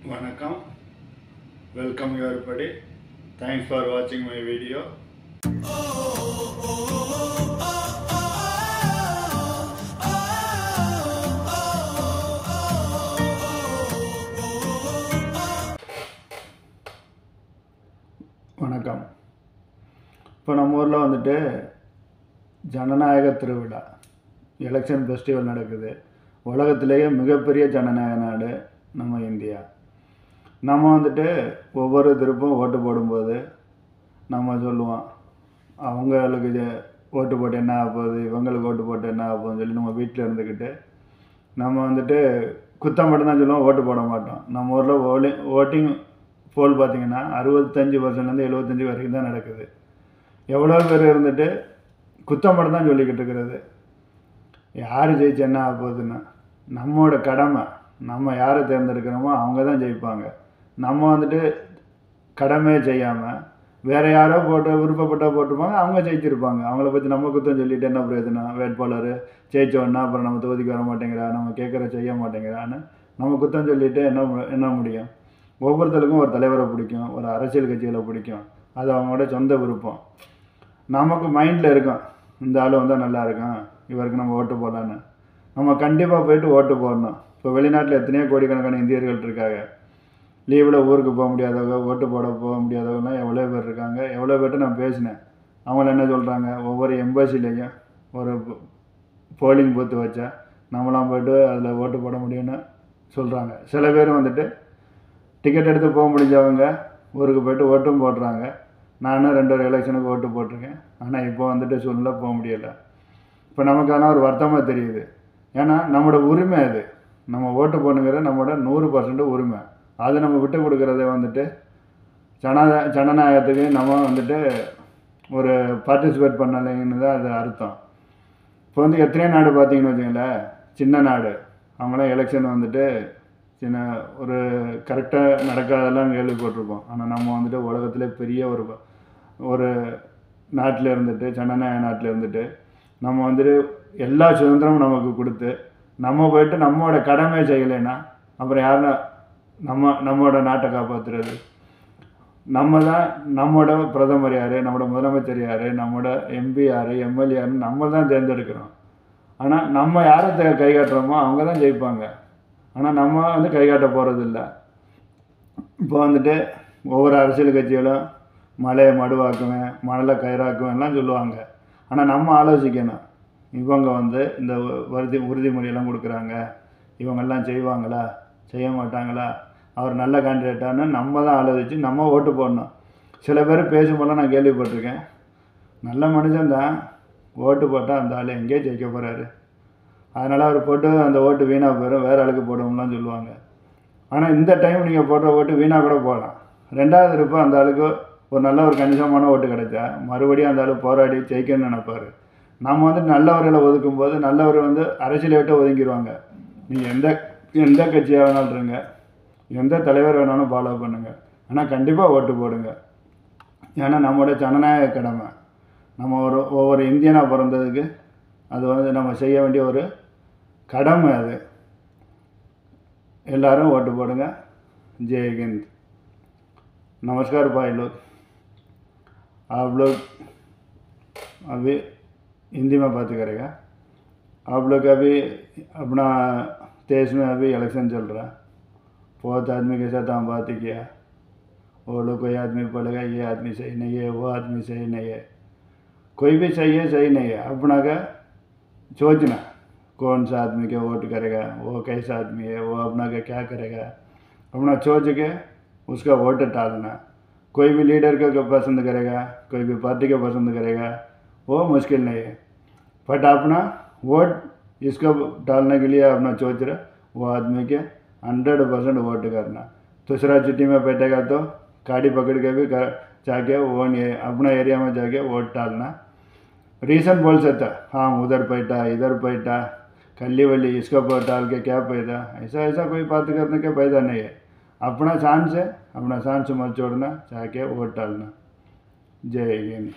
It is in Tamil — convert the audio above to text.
Vanakkam, welcome everybody. Thanks for watching my video. வணக்கம். இப்போ நம்ம ஊரில் வந்துட்டு ஜனநாயக திருவிழா எலெக்ஷன் ஃபெஸ்டிவல் நடக்குது. உலகத்திலேயே மிகப்பெரிய ஜனநாயக நாடு நம்ம இந்தியா. நம்ம வந்துட்டு ஒவ்வொரு திருப்பும் ஓட்டு போடும்போது நம்ம சொல்லுவோம், அவங்களுக்கு ஓட்டு போட்டு என்ன ஆக போகுது, இவங்களுக்கு ஓட்டு போட்டு என்ன ஆக போகுதுன்னு சொல்லி நம்ம வீட்டில் இருந்துக்கிட்டு நம்ம வந்துட்டு குத்தம் மட்டும்தான் சொல்லுவோம், ஓட்டு போட மாட்டோம். நம்ம ஊரில் ஓட்டிங் போல் பார்த்திங்கன்னா 65% 75 வரைக்கும் தான் நடக்குது. எவ்வளோ பேர் இருந்துட்டு குத்தம் மட்டும் தான் சொல்லிக்கிட்டு இருக்கிறது. யார் ஜெயிச்சு என்ன ஆக போகுதுன்னா, நம்மளோட கடமை, நம்ம யாரை தேர்ந்தெடுக்கிறோமோ அவங்க தான் ஜெயிப்பாங்க. நம்ம வந்துட்டு கடமையை செய்யாமல் வேறு யாரோ போட்டு விருப்பப்பட்ட போட்டுருப்பாங்க, அவங்க ஜெயிச்சிருப்பாங்க. அவங்கள பற்றி நம்ம குத்தம் சொல்லிட்டு என்ன பிரயோஜனம்? வேட்பாளர் ஜெயிச்சோன்னா அப்புறம் நம்ம தொகுதிக்கு வர மாட்டேங்கிறா, நம்ம கேட்குற செய்ய மாட்டேங்கிறான்னு நம்ம குத்தம் சொல்லிட்டு என்ன முடியும்? ஒவ்வொருத்தருக்கும் ஒரு தலைவரை பிடிக்கும், ஒரு அரசியல் கட்சிகளை பிடிக்கும். அது அவங்களோட சொந்த விருப்பம். நமக்கு மைண்டில் இருக்கும், இந்த ஆள் வந்தால் நல்லா இருக்கும், இவருக்கு நம்ம ஓட்டு போடலான்னு. நம்ம கண்டிப்பாக போயிட்டு ஓட்டு போடணும். இப்போ வெளிநாட்டில் எத்தனையோ கோடிக்கணக்கான இந்தியர்கள் இருக்காங்க. லீவில் ஊருக்கு போக முடியாதவங்க, ஓட்டு போட போக முடியாதவங்கலாம் எவ்வளோ பேர் இருக்காங்க. எவ்வளோ பேர்ட்டு நான் பேசினேன். அவங்கள என்ன சொல்கிறாங்க, ஒவ்வொரு எம்பசிலையும் ஒரு போலிங் பூத்து வச்சா நம்மளாம் போய்ட்டு அதில் ஓட்டு போட முடியும்னு சொல்கிறாங்க. சில பேர் வந்துட்டு டிக்கெட் எடுத்து போக முடிஞ்சவங்க ஊருக்கு போய்ட்டு ஓட்டும் போடுறாங்க. நானும் 2 எலெக்ஷனுக்கு ஓட்டு போட்டிருக்கேன். ஆனால் இப்போ வந்துட்டு சூழ்நிலை போக முடியலை. இப்போ நமக்கு ஆனால் ஒரு வருத்தமாக தெரியுது. ஏன்னா நம்மளோட உரிமை அது. நம்ம ஓட்டு போடணுங்கிற நம்மளோட 100% உரிமை. அதை நம்ம விட்டு கொடுக்குறத வந்துட்டு ஜனநாயகத்துக்கு நம்ம வந்துட்டு ஒரு பார்ட்டிசிபேட் பண்ணலைன்னு தான் அது அர்த்தம். இப்போ வந்து எத்தனையோ நாடு பார்த்தீங்கன்னு வச்சுங்களேன், சின்ன நாடு, அவங்களாம் எலெக்ஷன் வந்துட்டு சின்ன ஒரு கரெக்டாக நடக்காதெல்லாம் கேள்விப்பட்டிருப்போம். ஆனால் நம்ம வந்துட்டு உலகத்திலே பெரிய ஒரு நாட்டில் இருந்துட்டு, ஜனநாயக நாட்டில் இருந்துட்டு நம்ம வந்துட்டு எல்லா சுதந்திரமும் நமக்கு கொடுத்து நம்ம போய்ட்டு நம்மளோட கடமை செய்யலைன்னா அப்புறம் யாருன்னா நம்மளோட நாட்டை காப்பாற்றுறது? நம்ம தான் நம்மளோட பிரதமர் யார், நம்மளோட முதலமைச்சர் யார், நம்மளோட எம்பி யார், எம்எல்ஏ யாருன்னு நம்ம தான் தேர்ந்தெடுக்கிறோம். ஆனால் நம்ம யாரை கை காட்டுறோமோ அவங்க தான் ஜெயிப்பாங்க. ஆனால் நம்ம வந்து கை காட்ட போகிறதில்ல. இப்போ வந்துட்டு ஒவ்வொரு அரசியல் கட்சிகளும் மலையை மடுவாக்குவேன், மணலை கயிறாக்குவேன்லாம் சொல்லுவாங்க. ஆனால் நம்ம ஆலோசிக்கணும், இவங்க வந்து இந்த உறுதிமொழியெல்லாம் கொடுக்குறாங்க, இவங்கெல்லாம் செய்வாங்களா, செய்ய மாட்டாங்களா, அவர் நல்ல கேண்டிடேட்டான்னு நம்ம தான் ஆலோசித்து நம்ம ஓட்டு போடணும். சில பேர் பேசும்போதெல்லாம் நான் கேள்விப்பட்டிருக்கேன், நல்ல மனுஷன்தான், ஓட்டு போட்டால் அந்த ஆள் எங்கேயே ஜெயிக்க போகிறாரு, அதனால் அவர் போட்டு அந்த ஓட்டு வீணாக போயிடும், வேறு ஆளுக்கு போடுவோம்லாம் சொல்லுவாங்க. ஆனால் இந்த டைம் நீங்கள் போடுற ஓட்டு வீணாக கூட போகலாம். 2வது இருப்போ அந்த ஆளுக்கு ஒரு நல்ல ஒரு கணிசமான ஓட்டு கிடைச்சா மறுபடியும் அந்த ஆள் போராடி ஜெயிக்கணும்னு நினைப்பார். நம்ம வந்து நல்லவர்களை ஒதுக்கும்போது நல்லவர் வந்து அரசியலை விட்டு ஒதுங்கிடுவாங்க. நீங்கள் எந்த கட்சியாக வேணாலும் இருங்க, எந்த தலைவர் வேணாலும் ஃபாலோ பண்ணுங்கள், ஆனால் கண்டிப்பாக ஓட்டு போடுங்க. ஏன்னா நம்மளோட ஜனநாயக கடமை. நம்ம ஒவ்வொரு இந்தியனாக பிறந்ததுக்கு அது வந்து நம்ம செய்ய வேண்டிய ஒரு கடமை அது. எல்லாரும் वोट போடுங்க. जय हिंद। नमस्कार भाई लोग। आप लोग अभी हिंदी में बात करेगा। आप लोग अभी अपना देश में अभी इलेक्शन चल रहा, बहुत आदमी के साथ हम बात किया, वो लोग कोई आदमी बोलेगा ये आदमी सही नहीं है, वो आदमी सही नहीं है, कोई भी सही है सही नहीं है, अपना का सोचना कौन सा आदमी के वोट करेगा, वो कैसा आदमी है, वो अपना का क्या करेगा, अपना सोच के उसका वोट डालना। कोई भी लीडर को पसंद करेगा, कोई भी पार्टी को पसंद करेगा, वो मुश्किल नहीं है, बट अपना वोट इसको डालने के लिए अपना सोच रहा वो आदमी के 100% वोट करना। दूसरा चिट्ठी में बैठेगा तो गाड़ी पकड़ के भी जाके वो अपना एरिया में जाके वोट डालना। रीज़न बोल सकता, हाँ उधर बैठा इधर बैठा कल्ली वल्ली इसको डाल के क्या फायदा, ऐसा कोई बात करने का फायदा नहीं है। अपना शान से मत छोड़ना, जाके वोट डालना। जय हिंद।